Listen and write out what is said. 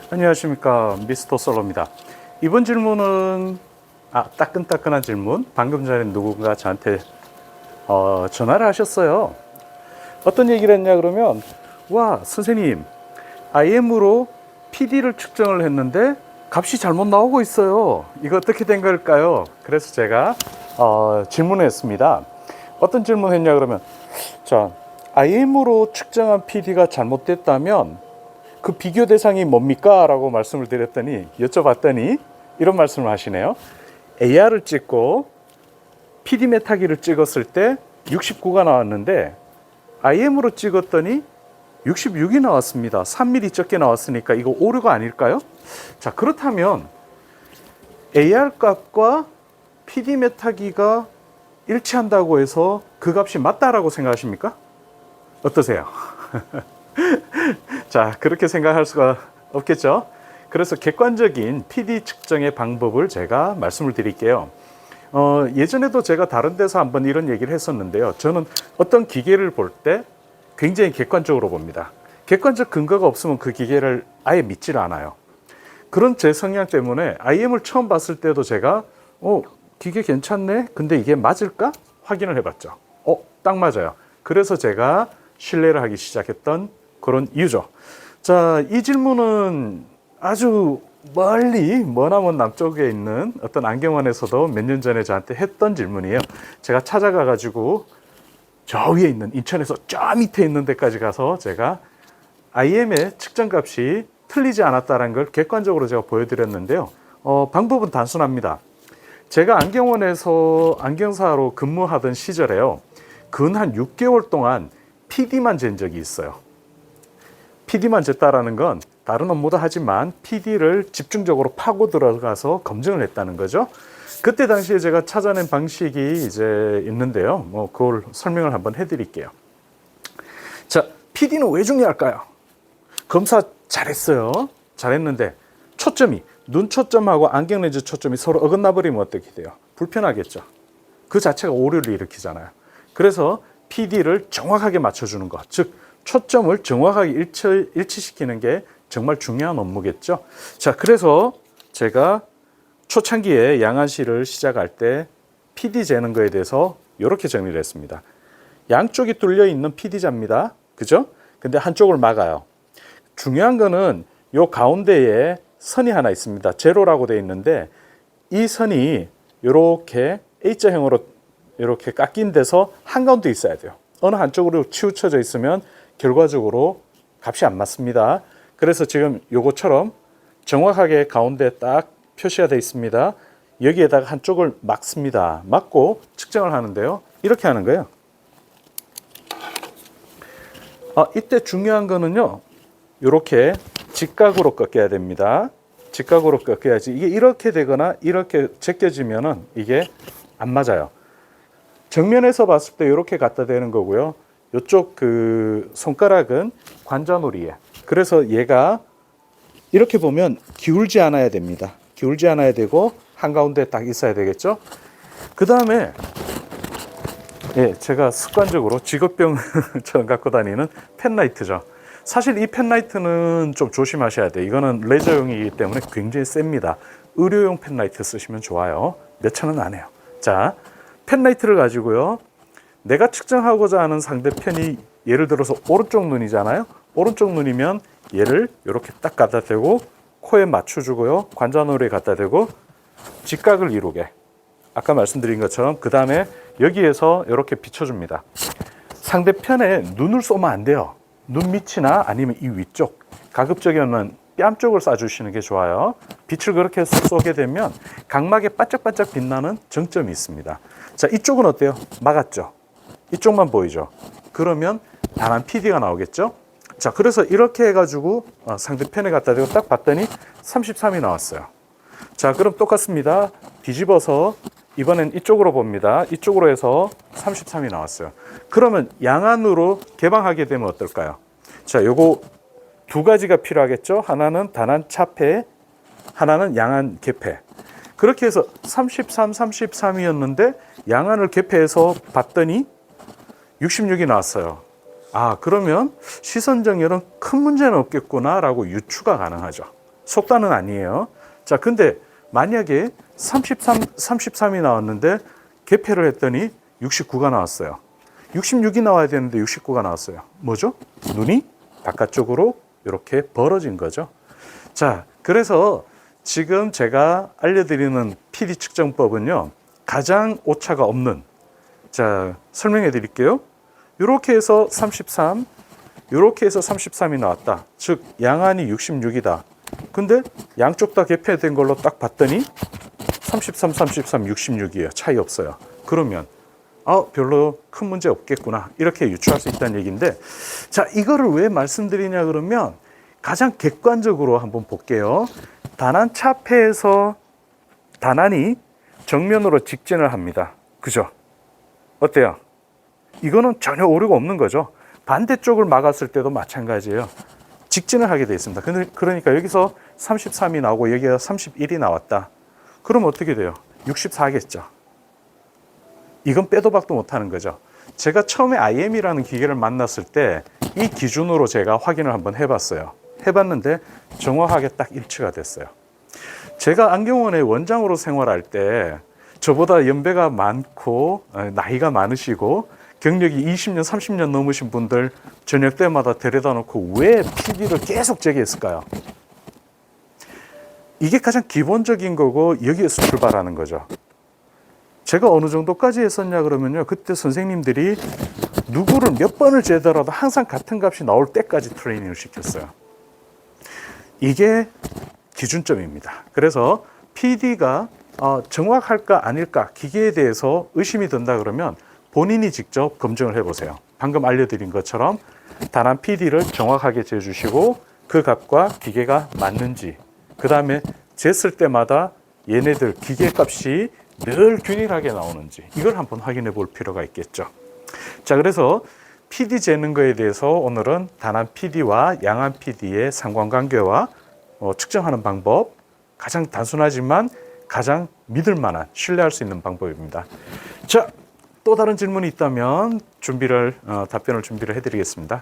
안녕하십니까, 미스터 솔로입니다. 이번 질문은 따끈따끈한 질문. 방금 전에 누군가 저한테 전화를 하셨어요. 어떤 얘기를 했냐 그러면, 와 선생님, IM으로 PD를 측정을 했는데 값이 잘못 나오고 있어요. 이거 어떻게 된 걸까요? 그래서 제가 질문을 했습니다. 어떤 질문을 했냐 그러면, 자, IM으로 측정한 PD가 잘못됐다면 그 비교 대상이 뭡니까? 라고 말씀을 드렸더니, 여쭤봤더니 이런 말씀을 하시네요. AR을 찍고 PD 메타기를 찍었을 때 69가 나왔는데 IM으로 찍었더니 66이 나왔습니다. 3mm 적게 나왔으니까 이거 오류가 아닐까요? 자, 그렇다면 AR 값과 PD 메타기가 일치한다고 해서 그 값이 맞다라고 생각하십니까? 어떠세요? 자, 그렇게 생각할 수가 없겠죠. 그래서 객관적인 PD 측정의 방법을 제가 말씀을 드릴게요. 예전에도 제가 다른 데서 한번 이런 얘기를 했었는데요. 저는 어떤 기계를 볼 때 굉장히 객관적으로 봅니다. 객관적 근거가 없으면 그 기계를 아예 믿질 않아요. 그런 제 성향 때문에 IM을 처음 봤을 때도 제가 기계 괜찮네? 근데 이게 맞을까? 확인을 해봤죠. 딱 맞아요. 그래서 제가 신뢰를 하기 시작했던 그런 이유죠. 자, 이 질문은 아주 멀리 머나먼 남쪽에 있는 어떤 안경원에서도 몇 년 전에 저한테 했던 질문이에요. 제가 찾아가 가지고 저 위에 있는, 인천에서 저 밑에 있는 데까지 가서 제가 IM의 측정값이 틀리지 않았다는 걸 객관적으로 제가 보여드렸는데요. 방법은 단순합니다. 제가 안경원에서 안경사로 근무하던 시절에요, 근 한 6개월 동안 PD만 잰 적이 있어요. PD만 쟀다라는 건 다른 업무도 하지만 PD를 집중적으로 파고 들어가서 검증을 했다는 거죠. 그때 당시에 제가 찾아낸 방식이 이제 있는데요. 그걸 설명을 한번 해드릴게요. 자, PD는 왜 중요할까요? 검사 잘했어요. 잘했는데 초점이, 눈 초점하고 안경 렌즈 초점이 서로 어긋나 버리면 어떻게 돼요? 불편하겠죠. 그 자체가 오류를 일으키잖아요. 그래서 PD를 정확하게 맞춰주는 것, 즉 초점을 정확하게 일치시키는 게 정말 중요한 업무겠죠. 자, 그래서 제가 초창기에 양안시를 시작할 때 PD 재는 거에 대해서 이렇게 정리를 했습니다. 양쪽이 뚫려 있는 PD자입니다. 그죠? 근데 한쪽을 막아요. 중요한 거는 요 가운데에 선이 하나 있습니다. 제로라고 되어 있는데 이 선이 이렇게 A자형으로 이렇게 깎인 데서 한가운데 있어야 돼요. 어느 한쪽으로 치우쳐져 있으면 결과적으로 값이 안 맞습니다. 그래서 지금 요거처럼 정확하게 가운데 딱 표시가 되어 있습니다. 여기에다가 한쪽을 막습니다. 막고 측정을 하는데요. 이렇게 하는 거예요. 이때 중요한 거는요, 이렇게 직각으로 꺾여야 됩니다. 직각으로 꺾여야지. 이게 이렇게 되거나 이렇게 제껴지면은 이게 안 맞아요. 정면에서 봤을 때 이렇게 갖다 대는 거고요. 이쪽 그 손가락은 관자놀이에. 그래서 얘가 이렇게 보면 기울지 않아야 됩니다. 기울지 않아야 되고 한가운데 딱 있어야 되겠죠. 그 다음에 제가 습관적으로 직업병처럼 갖고 다니는 펜라이트죠. 사실 이 펜라이트는 좀 조심하셔야 돼요. 이거는 레저용이기 때문에 굉장히 셉니다. 의료용 펜라이트 쓰시면 좋아요. 몇 천 원 안 해요. 자, 펜라이트를 가지고요, 내가 측정하고자 하는 상대편이 예를 들어서 오른쪽 눈이잖아요. 오른쪽 눈이면 얘를 이렇게 딱 갖다 대고 코에 맞춰주고요, 관자놀이에 갖다 대고 직각을 이루게, 아까 말씀드린 것처럼 그 다음에 여기에서 이렇게 비춰줍니다. 상대편에 눈을 쏘면 안 돼요. 눈 밑이나 아니면 이 위쪽, 가급적이면 뺨 쪽을 쏴주시는 게 좋아요. 빛을 그렇게 쏘게 되면 각막에 반짝반짝 빛나는 정점이 있습니다. 자, 이쪽은 어때요? 막았죠? 이쪽만 보이죠? 그러면 단한 PD가 나오겠죠? 자, 그래서 이렇게 해가지고 상대편에 갖다 대고 딱 봤더니 33이 나왔어요. 자, 그럼 똑같습니다. 뒤집어서 이번엔 이쪽으로 봅니다. 이쪽으로 해서 33이 나왔어요. 그러면 양안으로 개방하게 되면 어떨까요? 자, 요거 두 가지가 필요하겠죠? 하나는 단안 차폐, 하나는 양안 개폐. 그렇게 해서 33, 33이었는데 양안을 개폐해서 봤더니 66이 나왔어요. 그러면 시선 정렬은 큰 문제는 없겠구나라고 유추가 가능하죠. 속단은 아니에요. 자, 근데 만약에 33이 나왔는데 개폐를 했더니 69가 나왔어요. 66이 나와야 되는데 69가 나왔어요. 뭐죠? 눈이 바깥쪽으로 이렇게 벌어진 거죠. 자, 그래서 지금 제가 알려드리는 PD 측정법은요, 가장 오차가 없는, 자, 설명해 드릴게요. 이렇게 해서 33, 이렇게 해서 33이 나왔다. 즉, 양안이 66이다. 근데 양쪽 다 개폐된 걸로 딱 봤더니 33, 66이에요. 차이 없어요. 그러면 별로 큰 문제 없겠구나. 이렇게 유추할 수 있다는 얘기인데, 자, 이거를 왜 말씀드리냐 그러면 가장 객관적으로 한번 볼게요. 단안 차폐에서 단안이 정면으로 직진을 합니다. 그죠? 어때요? 이거는 전혀 오류가 없는 거죠. 반대쪽을 막았을 때도 마찬가지예요. 직진을 하게 되어 있습니다. 그러니까 여기서 33이 나오고 여기가 31이 나왔다. 그럼 어떻게 돼요? 64겠죠. 이건 빼도 박도 못하는 거죠. 제가 처음에 IM이라는 기계를 만났을 때 이 기준으로 제가 확인을 한번 해봤어요. 해봤는데 정확하게 딱 일치가 됐어요. 제가 안경원의 원장으로 생활할 때 저보다 연배가 많고 나이가 많으시고 경력이 20년, 30년 넘으신 분들 저녁 때마다 데려다 놓고 왜 PD를 계속 제기했을까요? 이게 가장 기본적인 거고 여기에서 출발하는 거죠. 제가 어느 정도까지 했었냐 그러면요, 그때 선생님들이 누구를 몇 번을 재더라도 항상 같은 값이 나올 때까지 트레이닝을 시켰어요. 이게 기준점입니다. 그래서 PD가 정확할까 아닐까 기계에 대해서 의심이 든다 그러면 본인이 직접 검증을 해보세요. 방금 알려드린 것처럼 단안 PD를 정확하게 재주시고 그 값과 기계가 맞는지, 그 다음에 쟀을 때마다 얘네들 기계 값이 늘 균일하게 나오는지 이걸 한번 확인해 볼 필요가 있겠죠. 자, 그래서 PD 재는 거에 대해서 오늘은 단안 PD와 양안 PD의 상관관계와 측정하는 방법, 가장 단순하지만 가장 믿을 만한, 신뢰할 수 있는 방법입니다. 자, 또 다른 질문이 있다면 답변을 준비를 해드리겠습니다.